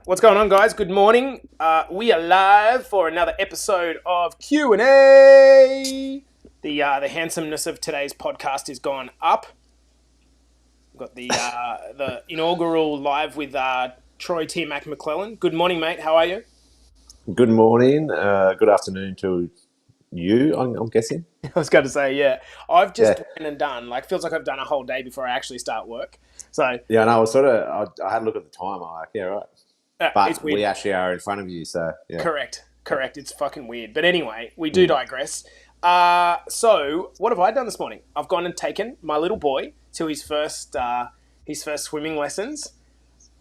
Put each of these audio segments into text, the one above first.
What's going on, guys? Good morning. We are live for another episode of Q&A. The handsomeness of today's podcast has gone up. We've got the inaugural live with Troy T. McClellan. Good morning, mate. How are you? Good morning, good afternoon to you, I'm guessing. I was going to say, yeah. I've just Yeah, went and done, feels like I've done a whole day before I actually start work. So, yeah, and I had a look at the time, I'm like, yeah, right. it's But we weird. actually are in front of you, so yeah. Correct. It's fucking weird. But anyway, we do digress. So what have I done this morning? I've gone and taken my little boy to his first swimming lessons.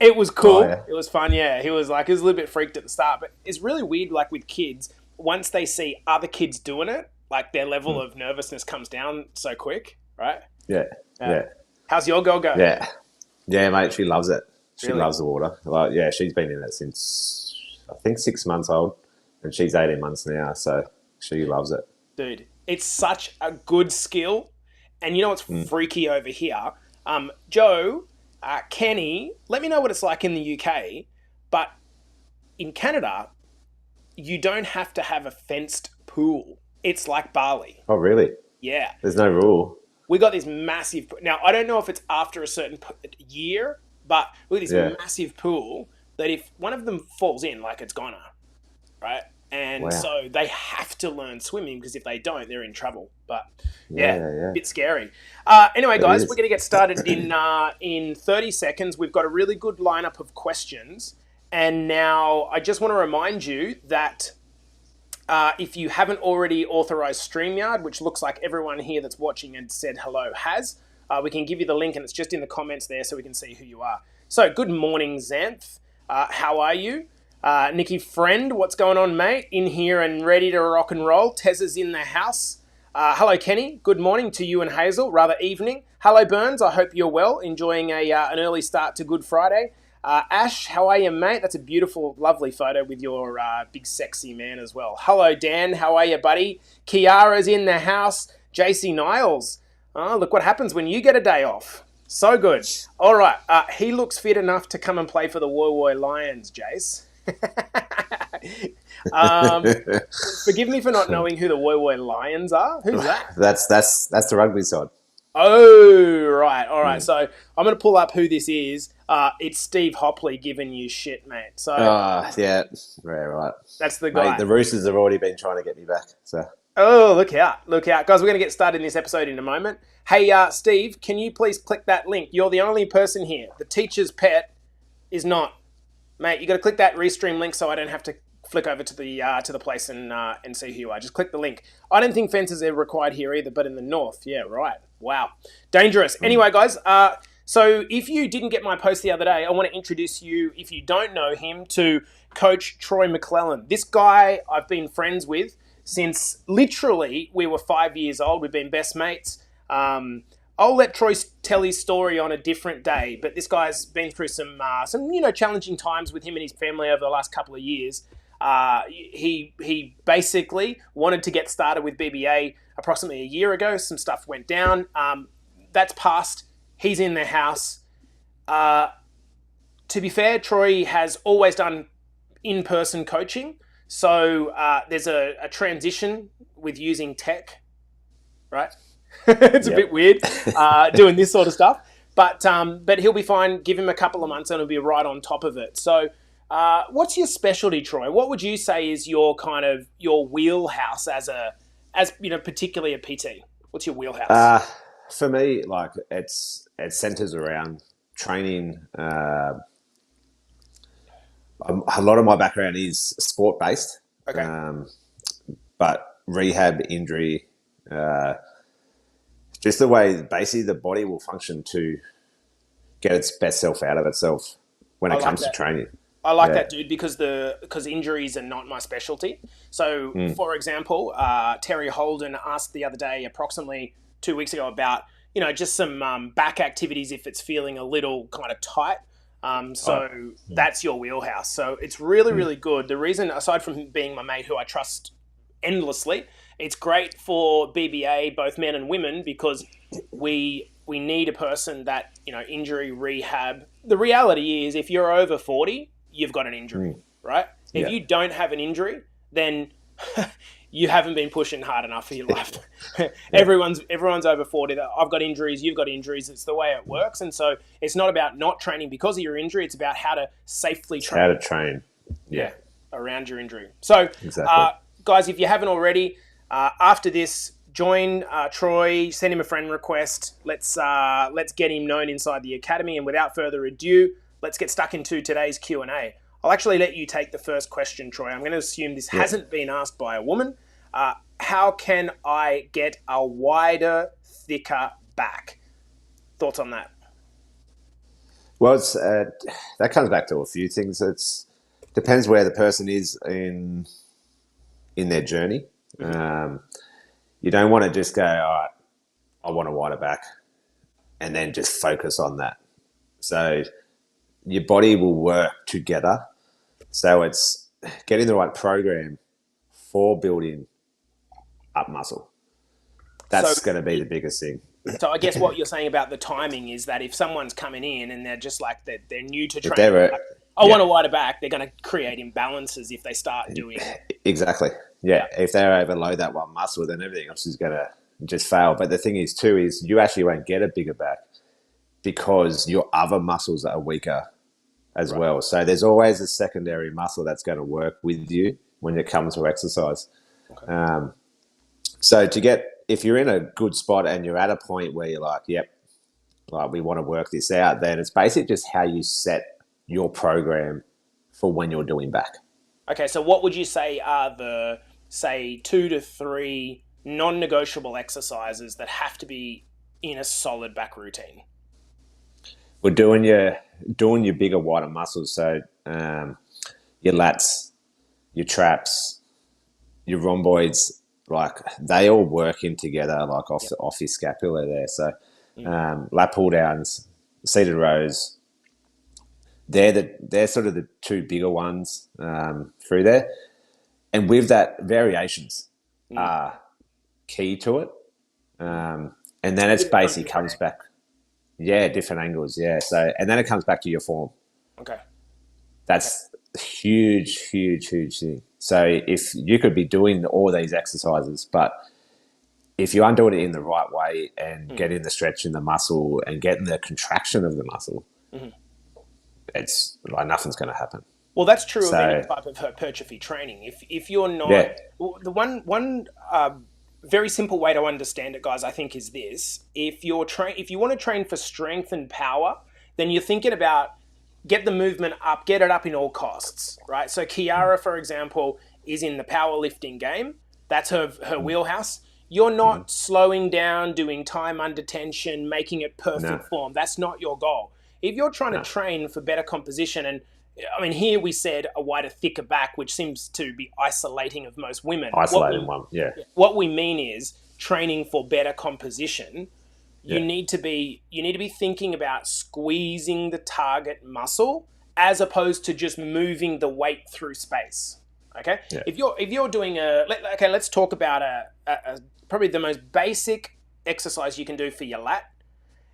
It was Oh, cool. yeah. It was fun. Yeah, he was a little bit freaked at the start, but it's really weird. Like with kids, once they see other kids doing it, like their level Mm. of nervousness comes down so quick, right? Yeah, Yeah. yeah, How's your girl go? yeah. Yeah, mate, she loves it. She Really, loves the water. Like, yeah, she's been in it since, I think, 6 months old, and she's 18 months now, so she loves it. dude. It's such a good skill. And you know what's Mm. freaky over here? Joe, Kenny, let me know what it's like in the UK. But in Canada, you don't have to have a fenced pool. It's like Bali. Oh, really? Yeah. There's no rule. We got this massive. Now, I don't know if it's after a certain year, but we got this Yeah. massive pool that if one of them falls in, like it's gonna, right? And Wow. so they have to learn swimming because if they don't, they're in trouble. But yeah, Yeah, yeah. bit scary. Anyway, It guys, we're is. going to get started in 30 seconds. We've got a really good lineup of questions. And now I just want to remind you that if you haven't already authorized StreamYard, which looks like everyone here that's watching and said hello has, we can give you the link and it's just in the comments there so we can see who you are. So, good morning, Xanth. How are you? Nikki Friend, what's going on, mate? In here and ready to rock and roll. Tez is in the house. Hello, Kenny. Good morning to you and Hazel. Rather evening. Hello, Burns. I hope you're well. Enjoying an early start to Good Friday. Ash, how are you, mate? That's a beautiful, lovely photo with your big, sexy man as well. Hello, Dan. How are you, buddy? Kiara's in the house. JC Niles. Oh, look what happens when you get a day off. So good. All right. He looks fit enough to come and play for the Woy Woy Lions, Jace. um, Forgive me for not knowing who the Woy Woy Lions are. Who's that? That's the rugby side. Oh, right. All right. Mm. So I'm going to pull up who this is. It's Steve Hopley giving you shit, mate. So Yeah, yeah, right. that's the Mate, guy. the Roosters have already been trying to get me back. So Oh, look out. Look out. Guys, we're going to get started in this episode in a moment. Hey, Steve, can you please click that link? You're the only person here. The teacher's pet is not. Mate, you got to click that restream link so I don't have to flick over to the place and see who you are. Just click the link. I don't think fences are required here either, but in the north, yeah, right. Wow, dangerous. Anyway, guys. So if you didn't get my post the other day, I want to introduce you, if you don't know him, to Coach Troy McClellan. This guy I've been friends with since literally we were 5 years old. We've been best mates. I'll let Troy tell his story on a different day, but this guy's been through some challenging times with him and his family over the last couple of years. He basically wanted to get started with BBA approximately a year ago. Some stuff went down. That's passed. He's in the house. To be fair, Troy has always done in-person coaching. So there's a transition with using tech, right? It's a Yep. bit weird doing this sort of stuff. But he'll be fine. Give him a couple of months and he'll be right on top of it. So what's your specialty, Troy? What would you say is your kind of your wheelhouse as particularly a PT? What's your wheelhouse? For me, like it centers around training. A lot of my background is sport based, Okay. but rehab, injury, just the way basically the body will function to get its best self out of itself when I it like comes to that. training. I like Yeah. that, dude, because injuries are not my specialty. So, for example, Terry Holden asked the other day, approximately 2 weeks ago, about just some back activities if it's feeling a little kind of tight. That's your wheelhouse. So it's really, really good. The reason, aside from being my mate who I trust endlessly, it's great for BBA, both men and women, because we need a person that, injury rehab. The reality is if you're over 40, you've got an injury, right? If Yeah. you don't have an injury, then you haven't been pushing hard enough for your life. Everyone's over 40. I've got injuries, you've got injuries. It's the way it works. And so it's not about not training because of your injury. It's about how to safely train. How to train. Yeah. Around your injury. So, Exactly. Guys, if you haven't already, after this, join Troy, send him a friend request. Let's get him known inside the academy. And without further ado, let's get stuck into today's Q&A. I'll actually let you take the first question, Troy. I'm going to assume this hasn't been asked by a woman. How can I get a wider, thicker back? Thoughts on that? Well, it's, that comes back to a few things. It's depends where the person is in their journey. You don't want to just go, all right, I want a wider back, and then just focus on that. So your body will work together. So it's getting the right program for building up muscle. That's going to be the biggest thing. So I guess what you're saying about the timing is that if someone's coming in and they're just like they're new to training, I want a wider back, they're going to create imbalances if they start doing it. Exactly. Yeah. If they overload that one muscle, then everything else is going to just fail. But the thing is too, is you actually won't get a bigger back because your other muscles are weaker as well. So there's always a secondary muscle that's going to work with you when it comes to exercise. Okay. So if you're in a good spot and you're at a point where you're like, yep, like we want to work this out, then it's basically just how you set your program for when you're doing back. Okay, so what would you say are the, say, 2 to 3 non-negotiable exercises that have to be in a solid back routine? We're doing your bigger, wider muscles. So your lats, your traps, your rhomboids, like they all work in together, like off your scapula there. So lat pull downs, seated rows, they're sort of the 2 bigger ones through there. And with that, variations are key to it. And then it's basically comes back. Yeah, different angles. Yeah. So, and then it comes back to your form. Okay. That's a huge thing. So if you could be doing all these exercises, but if you aren't doing it in the right way and getting the stretch in the muscle and getting the contraction of the muscle, it's like nothing's going to happen. Well, that's true of any type of hypertrophy training. If you're not, the one very simple way to understand it, guys, I think is this: if you want to train for strength and power, then you're thinking about get the movement up, get it up in all costs, right? So Kiara, for example, is in the powerlifting game. That's her wheelhouse. You're not slowing down, doing time under tension, making it perfect form. That's not your goal. If you're trying to train for better composition, and I mean, here we said a wider, thicker back, which seems to be isolating of most women. What we mean is training for better composition. You need to be thinking about squeezing the target muscle as opposed to just moving the weight through space. Okay. Yeah. If you're doing let's talk about a probably the most basic exercise you can do for your lat,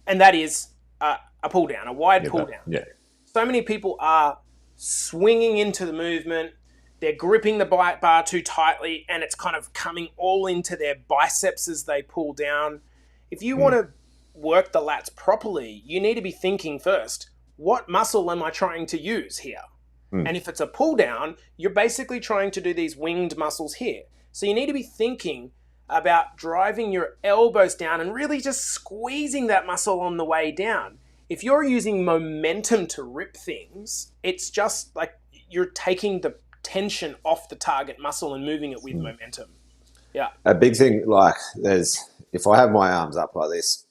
and that is a pull down, a wide pull down. Yeah. So many people are swinging into the movement. They're gripping the bar too tightly, and it's kind of coming all into their biceps as they pull down. If you want to work the lats properly, you need to be thinking first, what muscle am I trying to use here? And if it's a pull down, you're basically trying to do these winged muscles here. So you need to be thinking about driving your elbows down and really just squeezing that muscle on the way down. If you're using momentum to rip things, it's just like you're taking the tension off the target muscle and moving it with momentum. Yeah. A big thing, like if I have my arms up like this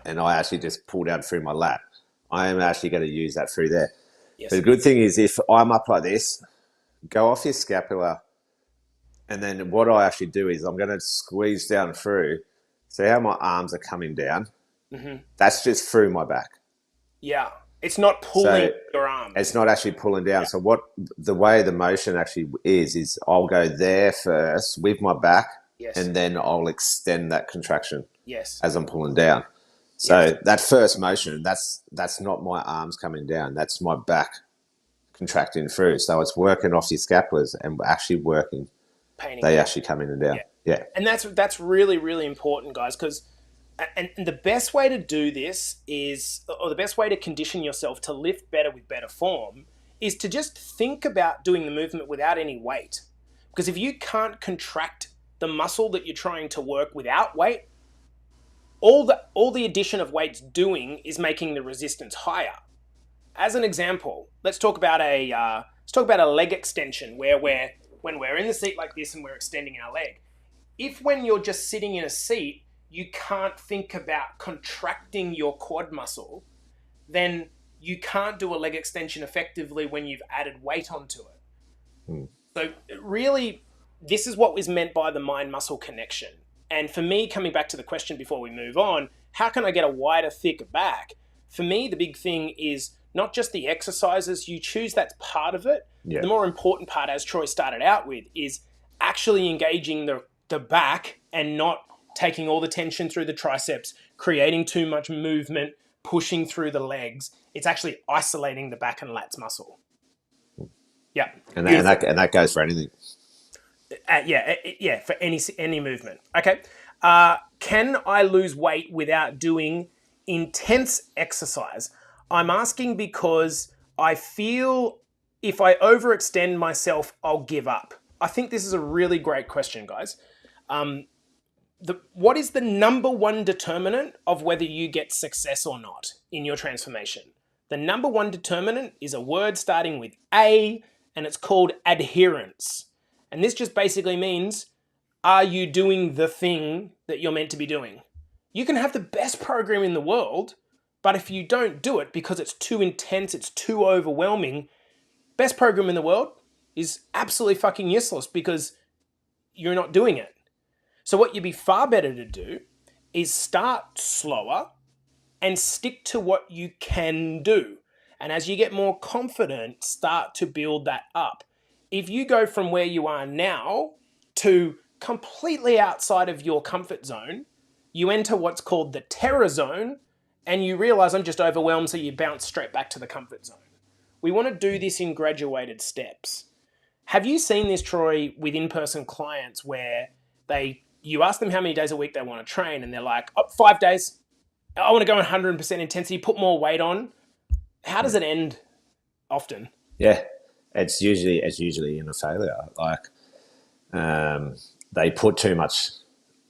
and I actually just pull down through my lat, I am actually going to use that through there. Yes. But the good thing is if I'm up like this, go off your scapula, and then what I actually do is I'm going to squeeze down through. See how my arms are coming down? Mm-hmm. That's just through my back. Yeah. It's not pulling your arms. It's not actually pulling down. Yeah. So the way the motion actually is I'll go there first with my back, and then I'll extend that contraction as I'm pulling down. So that first motion, that's not my arms coming down. That's my back contracting through. So it's working off your scapulars and actually working. Painting. They actually come in and down. Yeah. And that's really, really important, guys, because and the best way to do this is, or the best way to condition yourself to lift better with better form, is to just think about doing the movement without any weight. Because if you can't contract the muscle that you're trying to work without weight, all the addition of weight's doing is making the resistance higher. As an example, let's talk about a leg extension where when we're in the seat like this and we're extending our leg. If when you're just sitting in a seat, you can't think about contracting your quad muscle, then you can't do a leg extension effectively when you've added weight onto it. So really, this is what was meant by the mind-muscle connection. And for me, coming back to the question before we move on, how can I get a wider, thicker back? For me, the big thing is not just the exercises you choose, that's part of it. Yeah. The more important part, as Troy started out with, is actually engaging the back and not taking all the tension through the triceps, creating too much movement, pushing through the legs. It's actually isolating the back and lats muscle. Yeah. And that goes for anything. For any movement. Okay. Can I lose weight without doing intense exercise? I'm asking because I feel if I overextend myself, I'll give up. I think this is a really great question, guys. What is the number one determinant of whether you get success or not in your transformation? The number one determinant is a word starting with A, and it's called adherence. And this just basically means, are you doing the thing that you're meant to be doing? You can have the best program in the world, but if you don't do it because it's too intense, it's too overwhelming, best program in the world is absolutely fucking useless because you're not doing it. So what you'd be far better to do is start slower and stick to what you can do. And as you get more confident, start to build that up. If you go from where you are now to completely outside of your comfort zone, you enter what's called the terror zone, and you realize I'm just overwhelmed, so you bounce straight back to the comfort zone. We want to do this in graduated steps. Have you seen this, Troy, with in-person clients where you ask them how many days a week they want to train, and they're like, 5 days. I want to go 100% intensity, put more weight on. How does it end often? Yeah, it's usually in a failure. Like they put too much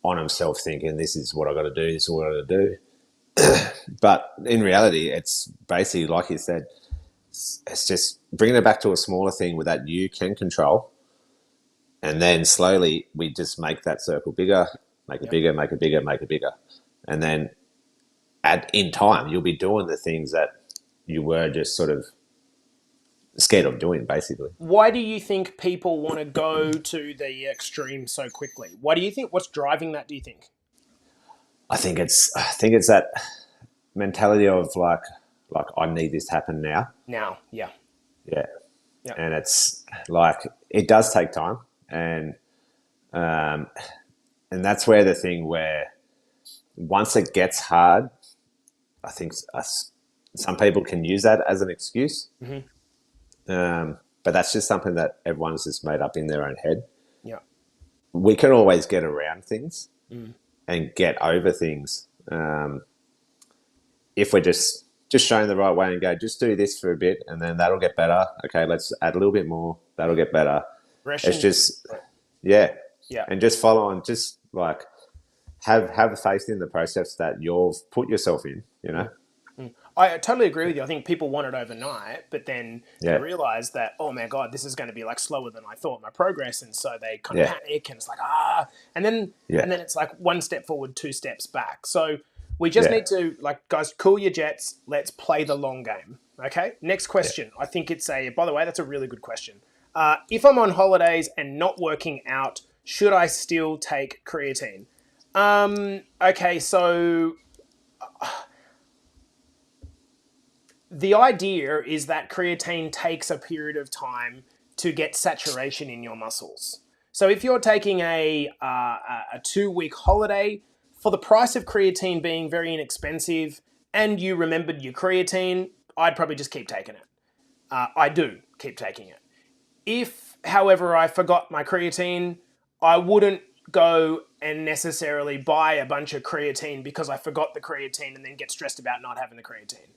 on themselves thinking this is what I got to do, this is what I got to do. But in reality, it's basically, like you said, it's just bringing it back to a smaller thing that you can control. And then slowly we just make that circle bigger, make it bigger, make it bigger, make it bigger. And then in time, you'll be doing the things that you were just sort of scared of doing, basically. Why do you think people want to go to the extreme so quickly? Why do you think? What's driving that, do you think? I think it's that mentality of like I need this to happen now. Now, yeah. Yeah. And it's like, it does take time. And that's where the thing where once it gets hard, I think some people can use that as an excuse. Mm-hmm. But that's just something that everyone's just made up in their own head. Yeah. We can always get around things and get over things. If we're just showing the right way and go, just do this for a bit and then that'll get better. Okay, let's add a little bit more. That'll get better. It's just, yeah. And just follow on, just like have faith in the process that you've put yourself in, you know? I totally agree with you. I think people want it overnight, but then they realize that, oh my God, this is going to be like slower than I thought, my progress. And so they kind of panic and it's like, and then it's like one step forward, 2 steps back. So we just need to, like, guys, cool your jets. Let's play the long game. Okay. Next question. I think it's by the way, that's a really good question. If I'm on holidays and not working out, should I still take creatine? Okay. So the idea is that creatine takes a period of time to get saturation in your muscles. So if you're taking a 2-week holiday, for the price of creatine being very inexpensive and you remembered your creatine, I'd probably just keep taking it. I do. keep taking it. If, however, I forgot my creatine, I wouldn't go and necessarily buy a bunch of creatine because I forgot the creatine and then get stressed about not having the creatine.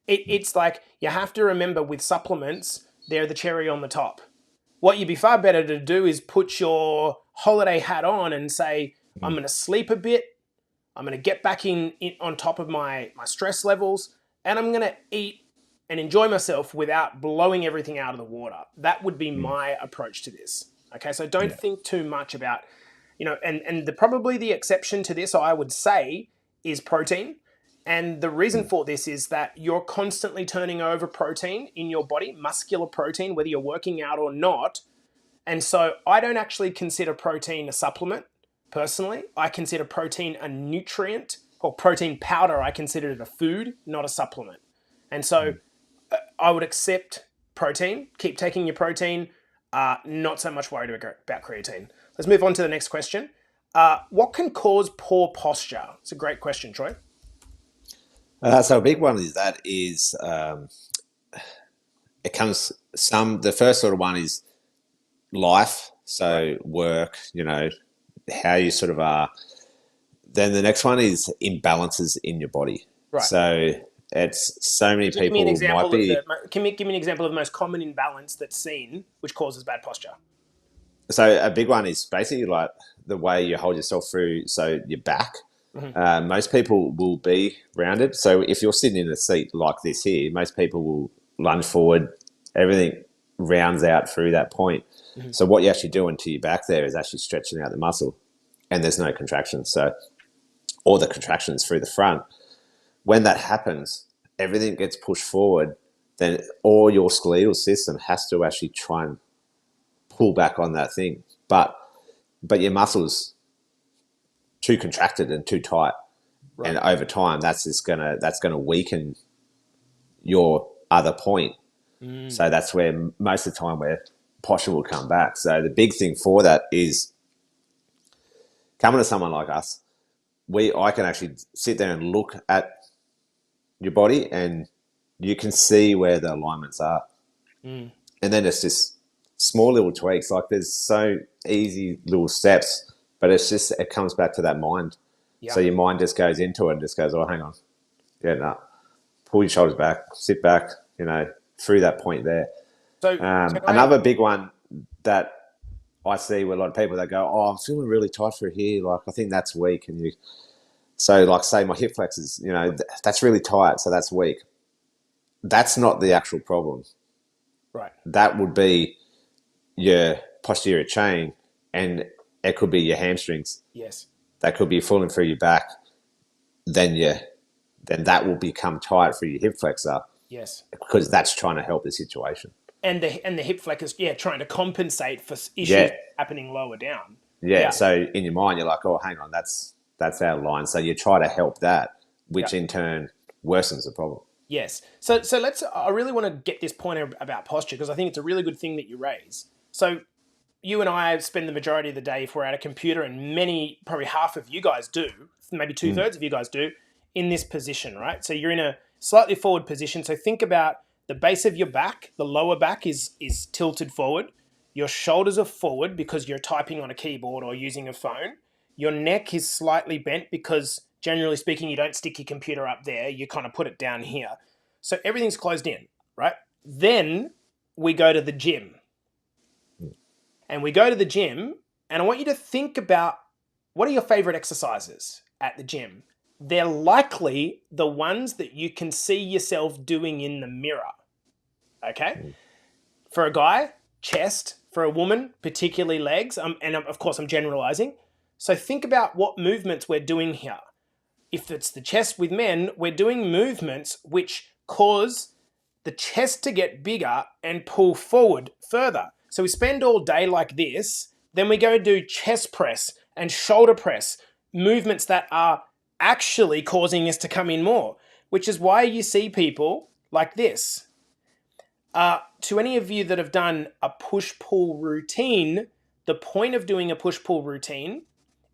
It's like you have to remember with supplements, they're the cherry on the top. What you'd be far better to do is put your holiday hat on and say, I'm going to sleep a bit, I'm going to get back in on top of my stress levels, and I'm going to eat and enjoy myself without blowing everything out of the water. That would be my approach to this. Okay, so don't think too much about, and probably the exception to this, I would say, is protein. And the reason for this is that you're constantly turning over protein in your body, muscular protein, whether you're working out or not. And so I don't actually consider protein a supplement, personally. I consider protein a nutrient, or protein powder, I consider it a food, not a supplement. And so I would accept protein, keep taking your protein, not so much worried about creatine. Let's move on to the next question. What can cause poor posture? It's a great question, Troy. So a big one is the first sort of one is life. So work, how you sort of are. Then the next one is imbalances in your body. Right. So it's so many people might be. Give me an example of the most common imbalance that's seen, which causes bad posture. So a big one is basically like the way you hold yourself through. So your back. Mm-hmm. Most people will be rounded. So if you're sitting in a seat like this here, most people will lunge forward. Everything rounds out through that point. Mm-hmm. So what you're actually doing to your back there is actually stretching out the muscle, and there's no contraction. So, or the contractions through the front. When that happens, everything gets pushed forward. Then all your skeletal system has to actually try and pull back on that thing. But your muscles too contracted and too tight, right. And over time that's gonna weaken your other point. So that's where most of the time where posture will come back. So the big thing for that is coming to someone like us. I can actually sit there and look at your body, and you can see where the alignments are, and then it's just small little tweaks. Like there's so easy little steps. But it comes back to that mind. Yep. So your mind just goes into it and just goes, oh, hang on. Yeah, no. Pull your shoulders back, sit back, through that point there. So another big one that I see with a lot of people that go, oh, I'm feeling really tight through here. Like, I think that's weak. So like say my hip flexors, that's really tight. So that's weak. That's not the actual problem. Right. That would be your posterior chain, and it could be your hamstrings. Yes. That could be falling through your back. Then that will become tight for your hip flexor. Yes. Because that's trying to help the situation. And the hip flexors, trying to compensate for issues happening lower down. Yeah. So in your mind, you're like, oh, hang on, that's out of line. So you try to help that, which in turn worsens the problem. Yes. So I really want to get this point about posture, because I think it's a really good thing that you raise. So you and I spend the majority of the day, if we're at a computer, and probably half of you guys do, maybe 2/3 of you guys do, in this position, right? So you're in a slightly forward position. So think about the base of your back, the lower back is tilted forward. Your shoulders are forward because you're typing on a keyboard or using a phone. Your neck is slightly bent because, generally speaking, you don't stick your computer up there. You kind of put it down here. So everything's closed in, right? Then we go to the gym. And we go to the gym, and I want you to think about, what are your favorite exercises at the gym? They're likely the ones that you can see yourself doing in the mirror. Okay? For a guy, chest. For a woman, particularly legs. And of course, I'm generalizing. So think about what movements we're doing here. If it's the chest with men, we're doing movements which cause the chest to get bigger and pull forward further. So we spend all day like this, then we go do chest press and shoulder press, movements that are actually causing us to come in more, which is why you see people like this. To any of you that have done a push-pull routine, the point of doing a push-pull routine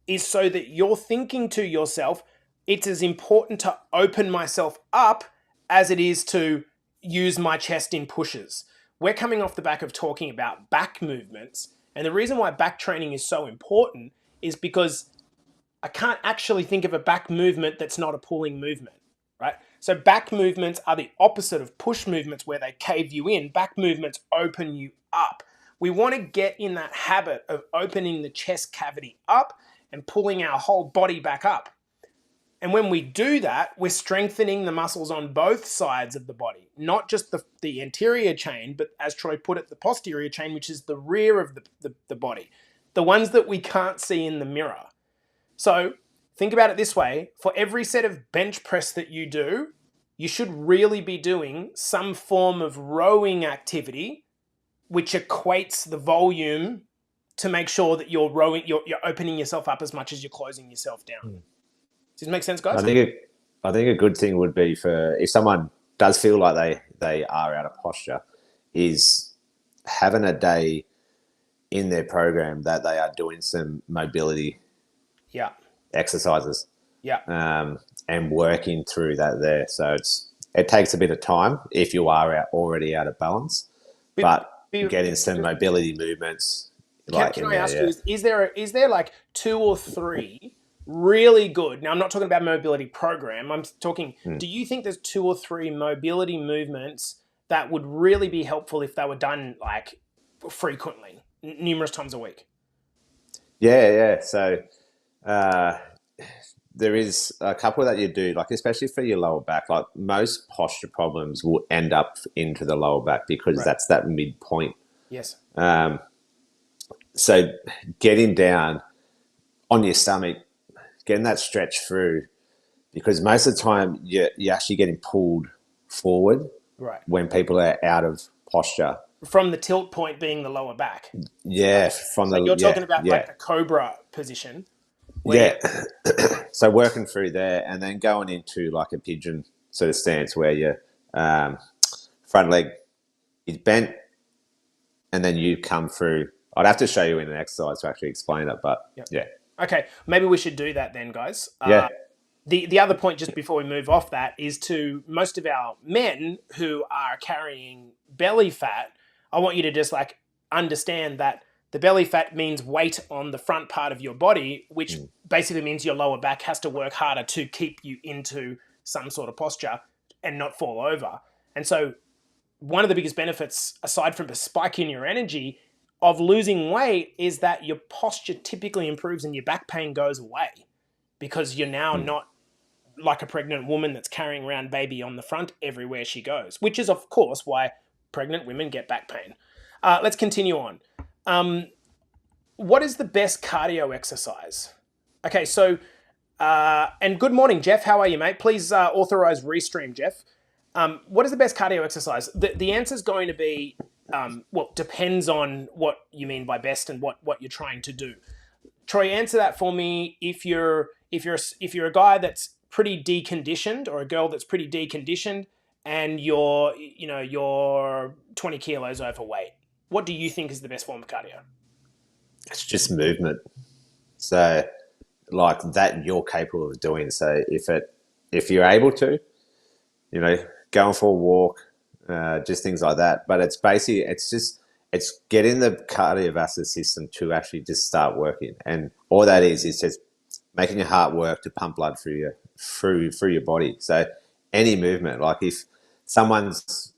is so that you're thinking to yourself, it's as important to open myself up as it is to use my chest in pushes. we're coming off the back of talking about back movements. And the reason why back training is so important is because I can't actually think of a back movement that's not a pulling movement, right? So back movements are the opposite of push movements where they cave you in. Back movements open you up. We want to get in that habit of opening the chest cavity up and pulling our whole body back up. And when we do that, we're strengthening the muscles on both sides of the body, not just the anterior chain, but as Troy put it, the posterior chain, which is the rear of the body, the ones that we can't see in the mirror. So think about it this way. For every set of bench press that you do, you should really be doing some form of rowing activity, which equates the volume to make sure that you're rowing, you're opening yourself up as much as you're closing yourself down. Does it make sense, guys? I think a good thing would be for if someone does feel like they are out of posture, is having a day in their program that they are doing some mobility exercises. And working through that there. So it takes a bit of time if you are already out of balance, but getting some mobility movements. Can I ask you, is there like 2 or 3 really good, now I'm not talking about mobility program, I'm talking, do you think there's 2 or 3 mobility movements that would really be helpful if they were done like frequently, numerous times a week? Yeah. So there is a couple that you do, like especially for your lower back, like most posture problems will end up into the lower back because that's that midpoint. Yes. So getting down on your stomach, getting that stretch through, because most of the time you're actually getting pulled forward when people are out of posture. From the tilt point being the lower back. Yeah. You're talking about like the cobra position. So working through there and then going into like a pigeon sort of stance where your front leg is bent and then you come through. I'd have to show you in an exercise to actually explain it, but yeah. Okay, maybe we should do that then, guys. The other point, just before we move off that, is to most of our men who are carrying belly fat, I want you to just like understand that the belly fat means weight on the front part of your body, which basically means your lower back has to work harder to keep you into some sort of posture and not fall over. And so one of the biggest benefits, aside from a spike in your energy, of losing weight is that your posture typically improves and your back pain goes away because you're now not like a pregnant woman that's carrying around baby on the front everywhere she goes, which is, of course, why pregnant women get back pain. Let's continue on. What is the best cardio exercise? Okay, so, and good morning, Jeff. How are you, mate? Please authorize Restream, Jeff. What is the best cardio exercise? The answer is going to be, depends on what you mean by best and what you're trying to do. Troy, answer that for me. If you're a guy that's pretty deconditioned or a girl that's pretty deconditioned and you're 20 kilos overweight, what do you think is the best form of cardio? It's just movement. So like that you're capable of doing. So if you're able to, going for a walk, just things like that. But it's basically, it's getting the cardiovascular system to actually just start working. And all that is just making your heart work to pump blood through your body. So any movement, like if someone's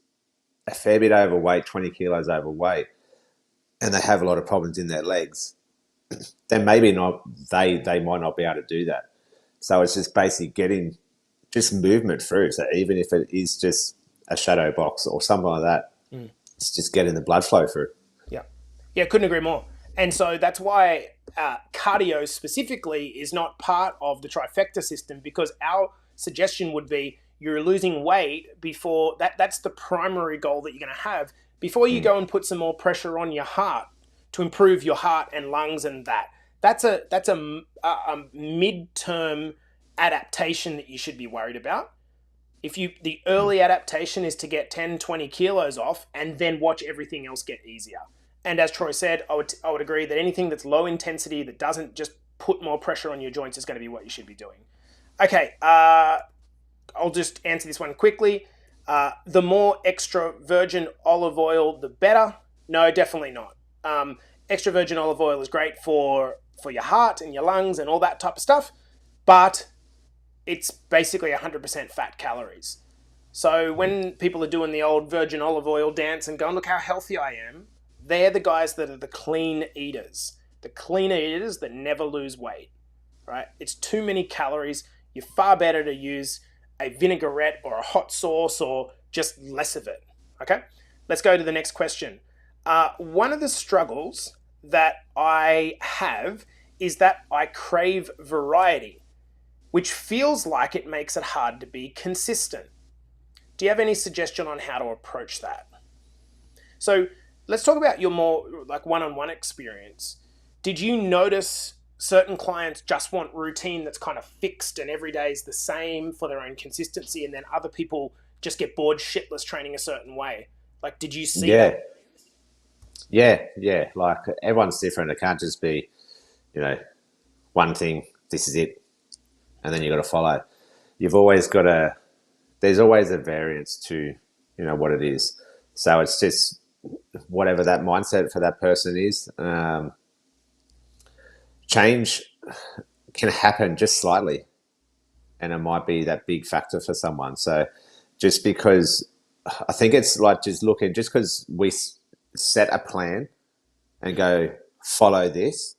a fair bit overweight, 20 kilos overweight, and they have a lot of problems in their legs, then maybe not, they might not be able to do that. So it's just basically getting just movement through. So even if it is just a shadow box or something like that, it's just getting the blood flow through. Yeah, couldn't agree more. And so that's why cardio specifically is not part of the trifecta system, because our suggestion would be you're losing weight before that's the primary goal that you're going to have before you go and put some more pressure on your heart to improve your heart and lungs and that's a midterm adaptation that you should be worried about. The early adaptation is to get 10, 20 kilos off and then watch everything else get easier. And as Troy said, I would agree that anything that's low intensity that doesn't just put more pressure on your joints is going to be what you should be doing. Okay, I'll just answer this one quickly. The more extra virgin olive oil, the better. No, definitely not. Extra virgin olive oil is great for your heart and your lungs and all that type of stuff, but it's basically 100% fat calories. So when people are doing the old virgin olive oil dance and going, look how healthy I am, they're the guys that are the clean eaters. The clean eaters that never lose weight, right? It's too many calories. You're far better to use a vinaigrette or a hot sauce or just less of it, okay? Let's go to the next question. One of the struggles that I have is that I crave variety, which feels like it makes it hard to be consistent. Do you have any suggestion on how to approach that? So let's talk about your more like one-on-one experience. Did you notice certain clients just want routine that's kind of fixed and every day is the same for their own consistency, and then other people just get bored shitless training a certain way? Like, did you see that? Yeah. Like everyone's different. It can't just be, one thing, this is it, and then you got to follow. You've always got to, there's always a variance to, what it is. So it's just whatever that mindset for that person is. Change can happen just slightly, and it might be that big factor for someone. So just because I think it's like just because we set a plan and go follow this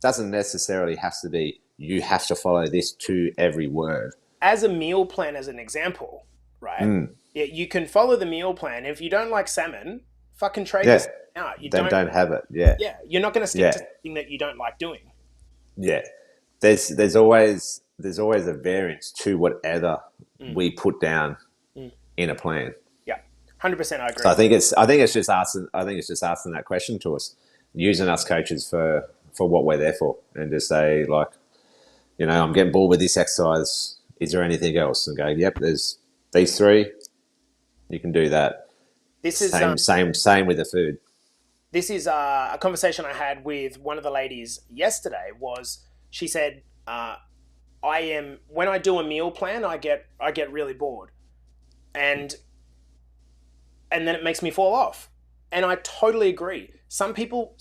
doesn't necessarily have to be you have to follow this to every word. As a meal plan, as an example, right? Yeah, you can follow the meal plan. If you don't like salmon, fucking trade this out. You don't have it. Yeah. Yeah, you're not going to stick to something that you don't like doing. Yeah. There's always a variance to whatever we put down in a plan. Yeah. 100% I agree. So I think it's just asking that question to us, using us coaches for what we're there for, and just say like, I'm getting bored with this exercise. Is there anything else? And go, yep, there's these three. You can do that. This is same with the food. This is a conversation I had with one of the ladies yesterday. She said, when I do a meal plan, I get really bored, and then it makes me fall off. And I totally agree. Some people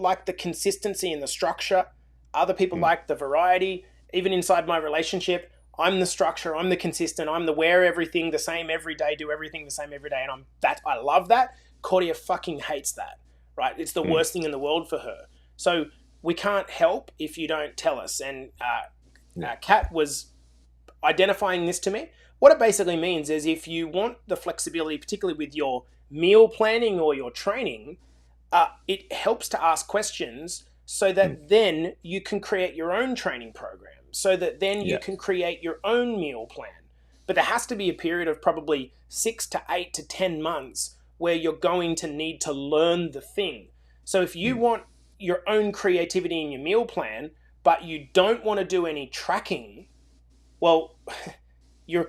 like the consistency and the structure. Other people like the variety. Even inside my relationship, I'm the structure, I'm the consistent, I'm the wear everything the same every day, do everything the same every day, and I love that. Claudia fucking hates that, right? It's the worst thing in the world for her. So we can't help if you don't tell us. And Kat was identifying this to me. What it basically means is if you want the flexibility, particularly with your meal planning or your training, it helps to ask questions so that then you can create your own training program, so that then you can create your own meal plan. But there has to be a period of probably 6 to 8 to 10 months where you're going to need to learn the thing. So if you want your own creativity in your meal plan, but you don't want to do any tracking, well, you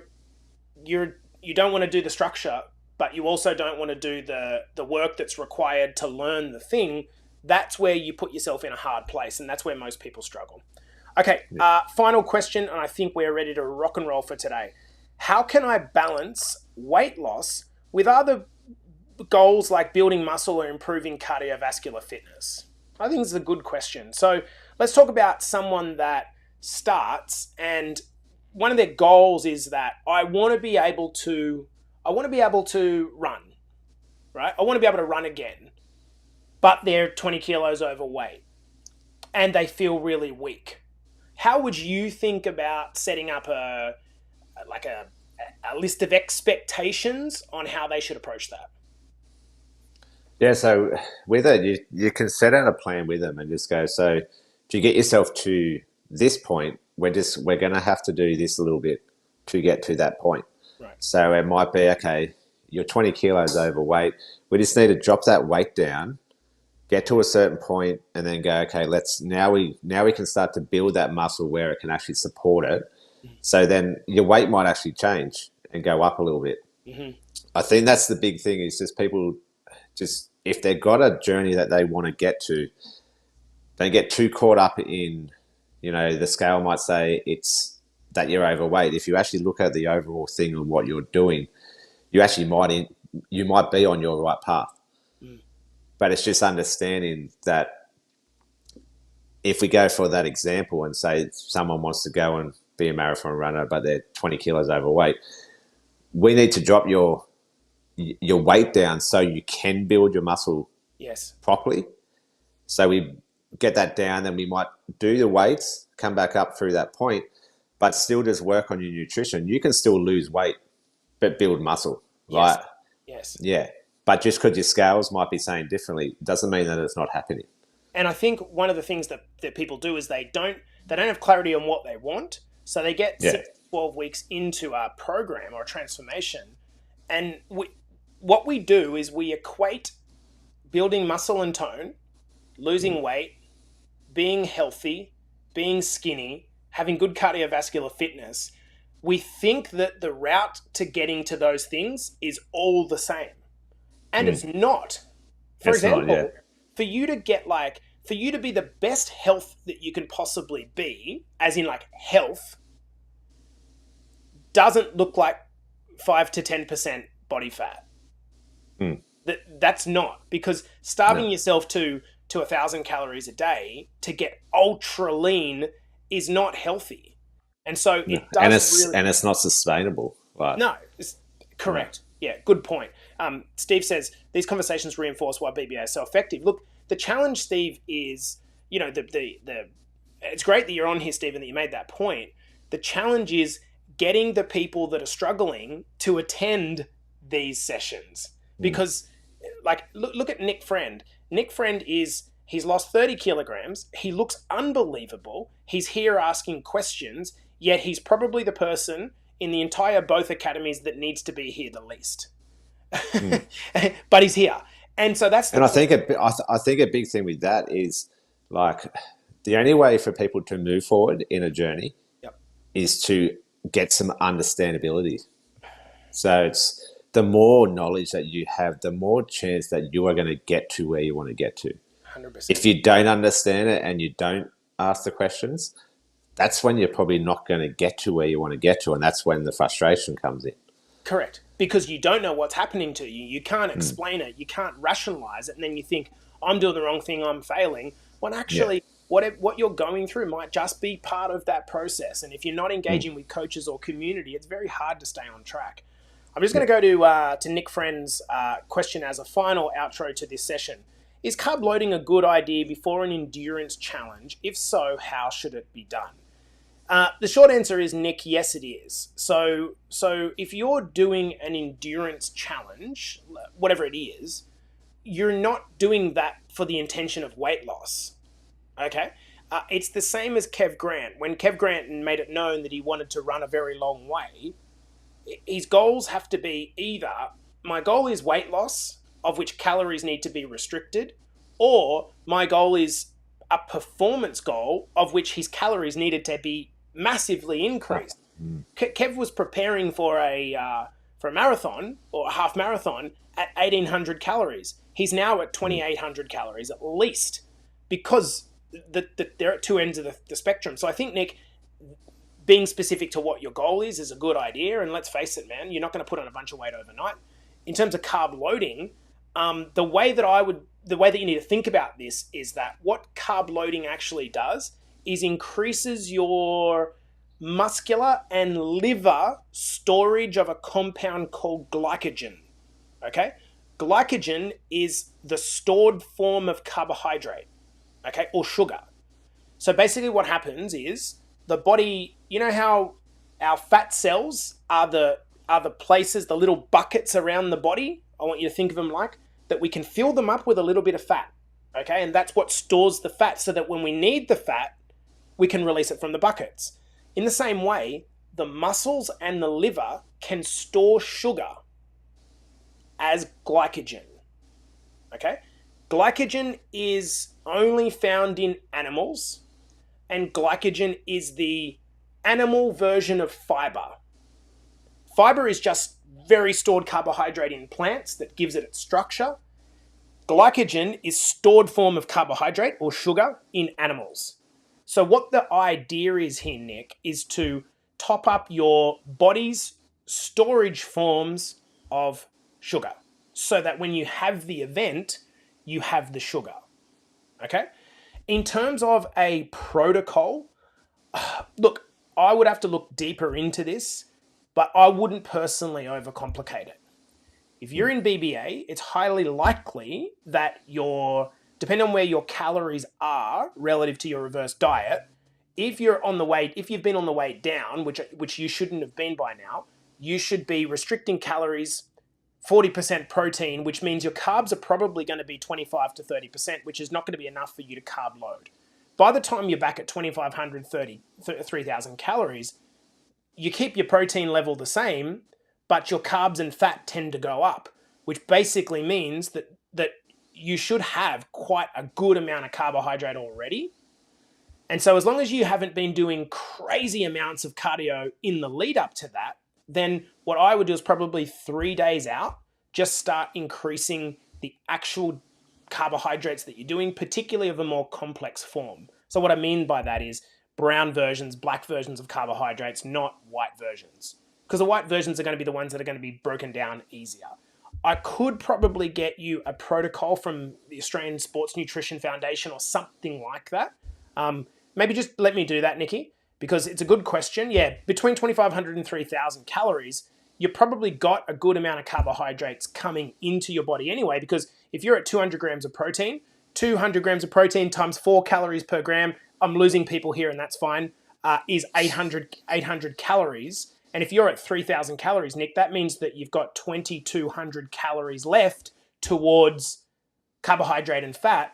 don't want to do the structure, but you also don't want to do the work that's required to learn the thing. That's where you put yourself in a hard place, and that's where most people struggle. Okay, final question, and I think we're ready to rock and roll for today. How can I balance weight loss with other goals like building muscle or improving cardiovascular fitness? I think it's a good question. So let's talk about someone that starts, and one of their goals is that I want to be able to run, right? I want to be able to run again, but they're 20 kilos overweight and they feel really weak. How would you think about setting up a list of expectations on how they should approach that? Yeah, so with it, you can set out a plan with them and just go, so to get yourself to this point, we're going to have to do this a little bit to get to that point. Right. So it might be, okay, you're 20 kilos overweight. We just need to drop that weight down, get to a certain point, and then go, okay, now we can start to build that muscle where it can actually support it. So then your weight might actually change and go up a little bit. Mm-hmm. I think that's the big thing, is just people just, if they've got a journey that they want to get to, don't get too caught up in, the scale might say it's that you're overweight. If you actually look at the overall thing and what you're doing, you might be on your right path. Mm. But it's just understanding that if we go for that example and say someone wants to go and be a marathon runner, but they're 20 kilos overweight, we need to drop your weight down so you can build your muscle Yes. properly. So we get that down, then we might do the weights, come back up through that point, but still just work on your nutrition. You can still lose weight, but build muscle, Yes. right? Yes. Yeah. But just because your scales might be saying differently doesn't mean that it's not happening. And I think one of the things that people do is they don't have clarity on what they want. So they get 6 to 12 weeks into a program or a transformation. And what we do is we equate building muscle and tone, losing weight, being healthy, being skinny, having good cardiovascular fitness. We think that the route to getting to those things is all the same. And it's not. For example, for you to be the best health that you can possibly be, as in like health, doesn't look like 5 to 10% body fat. That's not, because starving yourself to 1,000 calories a day to get ultra lean is not healthy. And so it does and it's not sustainable. Right? No, it's correct. Yeah, good point. Steve says these conversations reinforce why BBA is so effective. Look, the challenge, Steve, is, you know, it's great that you're on here, Steve, and that you made that point. The challenge is getting the people that are struggling to attend these sessions, because, like, look at Nick Friend. Nick Friend he's lost 30 kilograms. He looks unbelievable. He's here asking questions, yet he's probably the person in the entire both academies that needs to be here the least. But he's here. And so that's I think a big thing with that is, like, the only way for people to move forward in a journey is to get some understandability. So it's the more knowledge that you have, the more chance that you are going to get to where you want to get to. 100%. If you don't understand it and you don't ask the questions, that's when you're probably not going to get to where you want to get to, and that's when the frustration comes in. Correct. Because you don't know what's happening to you. You can't explain it. You can't rationalize it. And then you think, I'm doing the wrong thing, I'm failing. When actually, what you're going through might just be part of that process. And if you're not engaging with coaches or community, it's very hard to stay on track. I'm just going to go to Nick Friend's question as a final outro to this session. Is carb loading a good idea before an endurance challenge? If so, how should it be done? The short answer is, Nick, yes, it is. So if you're doing an endurance challenge, whatever it is, you're not doing that for the intention of weight loss. Okay? It's the same as Kev Grant. When Kev Grant made it known that he wanted to run a very long way, his goals have to be either, my goal is weight loss, of which calories need to be restricted, or my goal is a performance goal of which his calories needed to be massively increased. Kev was preparing for a marathon or a half marathon at 1,800 calories. He's now at 2,800 calories at least, because they're at two ends of the spectrum. So I think, Nick, being specific to what your goal is a good idea. And let's face it, man, you're not going to put on a bunch of weight overnight. In terms of carb loading, the way that you need to think about this is that what carb loading actually does is increases your muscular and liver storage of a compound called glycogen. Okay? Glycogen is the stored form of carbohydrate, okay, or sugar. So basically what happens is the body, you know how our fat cells are the places, the little buckets around the body, I want you to think of them like, that we can fill them up with a little bit of fat, okay? And that's what stores the fat, so that when we need the fat, we can release it from the buckets. In the same way, the muscles and the liver can store sugar as glycogen, okay? Glycogen is only found in animals, and glycogen is the animal version of fiber. Fiber is just very stored carbohydrate in plants that gives it its structure. Glycogen is stored form of carbohydrate or sugar in animals. So what the idea is here, Nick, is to top up your body's storage forms of sugar so that when you have the event, you have the sugar. Okay? In terms of a protocol, look, I would have to look deeper into this, but I wouldn't personally overcomplicate it. If you're in BBA, it's highly likely that depending on where your calories are relative to your reverse diet, if you've been on the way down, which you shouldn't have been by now, you should be restricting calories, 40% protein, which means your carbs are probably going to be 25 to 30%, which is not going to be enough for you to carb load. By the time you're back at 2,500, 3,000 calories, you keep your protein level the same, but your carbs and fat tend to go up, which basically means that you should have quite a good amount of carbohydrate already. And so as long as you haven't been doing crazy amounts of cardio in the lead up to that, then what I would do is probably 3 days out, just start increasing the actual carbohydrates that you're doing, particularly of a more complex form. So what I mean by that is brown versions, black versions of carbohydrates, not white versions. Because the white versions are going to be the ones that are going to be broken down easier. I could probably get you a protocol from the Australian Sports Nutrition Foundation or something like that. Maybe just let me do that, Nikki, because it's a good question. Yeah, between 2,500 and 3,000 calories, you probably got a good amount of carbohydrates coming into your body anyway, because if you're at 200 grams of protein, 200 grams of protein times 4 calories per gram, I'm losing people here and that's fine, is 800 calories. And if you're at 3,000 calories, Nick, that means that you've got 2,200 calories left towards carbohydrate and fat,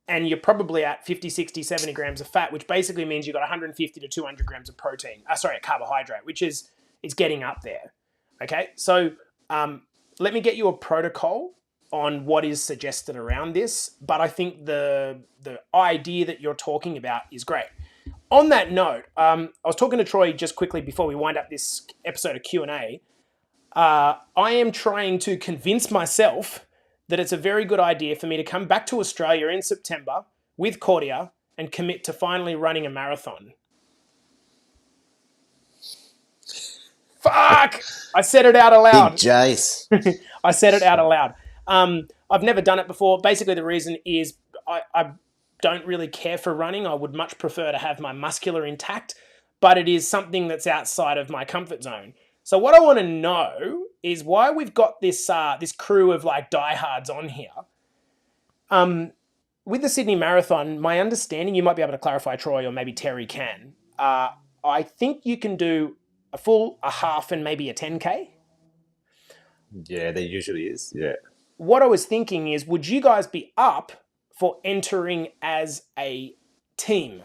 and you're probably at 50, 60, 70 grams of fat, which basically means you've got 150 to 200 grams of protein. Carbohydrate, which is getting up there. Okay, so let me get you a protocol on what is suggested around this, but I think the idea that you're talking about is great. On that note, I was talking to Troy just quickly before we wind up this episode of Q&A. I am trying to convince myself that it's a very good idea for me to come back to Australia in September with Cordia and commit to finally running a marathon. Fuck! I said it out aloud. Big Jace. I said it out aloud. I've never done it before. Basically, the reason is I don't really care for running. I would much prefer to have my muscular intact, but it is something that's outside of my comfort zone. So what I want to know is why we've got this crew of like diehards on here. With the Sydney Marathon, my understanding, you might be able to clarify, Troy, or maybe Terry can. I think you can do a full, a half, and maybe a 10K. Yeah, there usually is. Yeah. What I was thinking is, would you guys be up for entering as a team?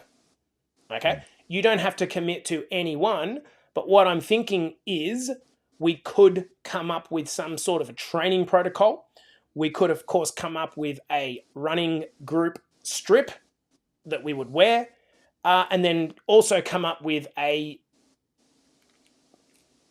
Okay. You don't have to commit to any one, but what I'm thinking is we could come up with some sort of a training protocol. We could, of course, come up with a running group strip that we would wear, and then also come up with a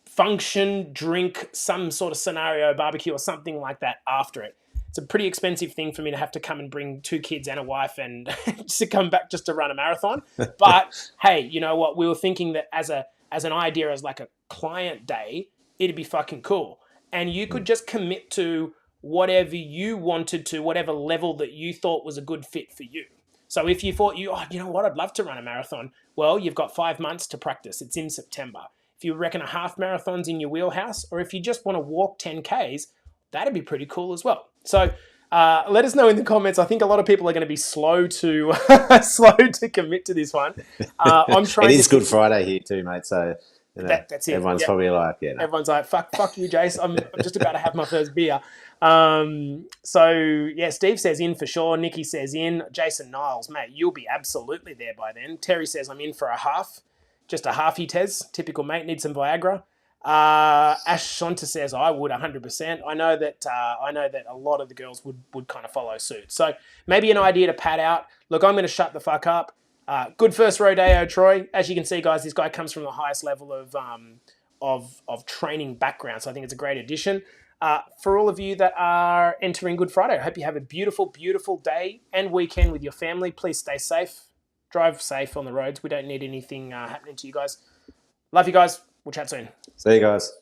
function, drink, some sort of scenario, barbecue or something like that after it. It's a pretty expensive thing for me to have to come and bring 2 kids and a wife and to come back just to run a marathon. But hey, you know what? We were thinking that as an idea, as like a client day, it'd be fucking cool. And you could just commit to whatever you wanted to, whatever level that you thought was a good fit for you. So if you thought you know what, I'd love to run a marathon. Well, you've got 5 months to practice. It's in September. If you reckon a half marathon's in your wheelhouse, or if you just want to walk 10Ks, that'd be pretty cool as well. So let us know in the comments. I think a lot of people are going to be slow to commit to this one. I'm trying. It is Good Friday here too, mate. So that's it. Everyone's probably like, Everyone's like, fuck you, Jace. I'm just about to have my first beer. So yeah, Steve says in for sure. Nikki says in. Jason Niles, mate, you'll be absolutely there by then. Terry says I'm in for a half. Just a halfie, Tez. Typical mate, need some Viagra. Ash Shonta says I would 100%. I know that a lot of the girls would kind of follow suit. So maybe an idea to pad out. Look, I'm going to shut the fuck up. Good first rodeo, Troy. As you can see, guys, this guy comes from the highest level of training background. So I think it's a great addition. For all of you that are entering Good Friday, I hope you have a beautiful, beautiful day and weekend with your family. Please stay safe. Drive safe on the roads. We don't need anything happening to you guys. Love you guys. We'll chat soon. See you guys.